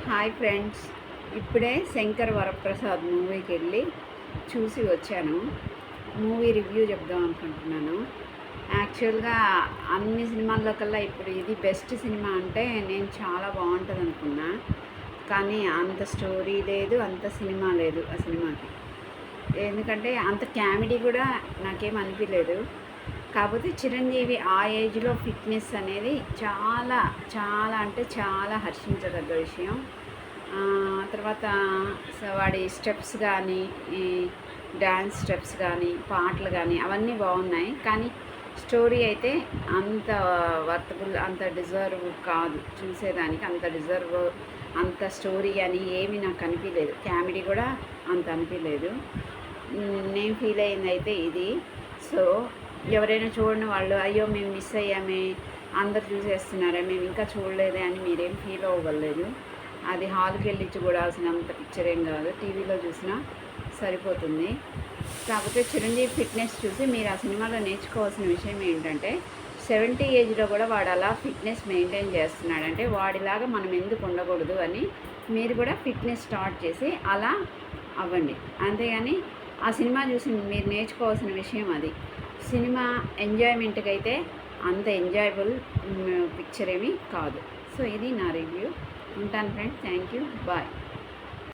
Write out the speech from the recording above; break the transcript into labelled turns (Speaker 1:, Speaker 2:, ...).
Speaker 1: Hi friends, ఇప్పుడే శంకర్ వరప్రసాద్ మూవీకి వెళ్ళి చూసి వచ్చాను. మూవీ రివ్యూ చెప్దాం అనుకుంటున్నాను. యాక్చువల్గా అన్ని సినిమాల్లో కల్లా ఇప్పుడు ఇది బెస్ట్ సినిమా అంటే నేను చాలా బాగుంటుంది అనుకున్నా. కానీ అంత స్టోరీ లేదు, అంత సినిమా లేదు ఆ సినిమాకి. ఎందుకంటే అంత కామెడీ కూడా నాకేం అనిపించలేదు. కాకపోతే చిరంజీవి ఆ ఏజ్లో ఫిట్నెస్ అనేది చాలా చాలా అంటే చాలా హర్షించదగ్గ విషయం. తర్వాత వాడి స్టెప్స్ కానీ, ఈ డ్యాన్స్ స్టెప్స్ కానీ, పాటలు కానీ అవన్నీ బాగున్నాయి. కానీ స్టోరీ అయితే అంత వర్తబుల్, అంత డిజర్వ్ కాదు. చూసేదానికి అంత డిజర్వ్, అంత స్టోరీ అని ఏమీ నాకు అనిపించలేదు. కామెడీ కూడా అంత అనిపించలేదు. నేను ఫీల్ అయింది అయితే ఇది. సో ఎవరైనా చూడని వాళ్ళు, అయ్యో మేము మిస్ అయ్యామే, అందరు చూసేస్తున్నారా, మేము ఇంకా చూడలేదే అని మీరేం ఫీల్ అవ్వలేదు. అది హాల్కి వెళ్ళి చూడాల్సినంత పిక్చర్ ఏం కాదు, టీవీలో చూసినా సరిపోతుంది. కాకపోతే చిరంజీవి ఫిట్నెస్ చూసి మీరు ఆ సినిమాలో నేర్చుకోవాల్సిన విషయం ఏంటంటే, 70 ఏజ్లో కూడా వాడు అలా ఫిట్నెస్ మెయింటైన్ చేస్తున్నాడంటే వాడిలాగా మనం ఎందుకు ఉండకూడదు అని మీరు కూడా ఫిట్నెస్ స్టార్ట్ చేసి అలా అవ్వండి. అంతేగాని ఆ సినిమా చూసి మీరు నేర్చుకోవాల్సిన విషయం అది. సినిమా ఎంజాయ్మెంట్కి అయితే అంత ఎంజాయబుల్ పిక్చర్ ఏమీ కాదు. సో ఇది నా రివ్యూ. ఉంటాను ఫ్రెండ్స్, థ్యాంక్ యూ, బాయ్.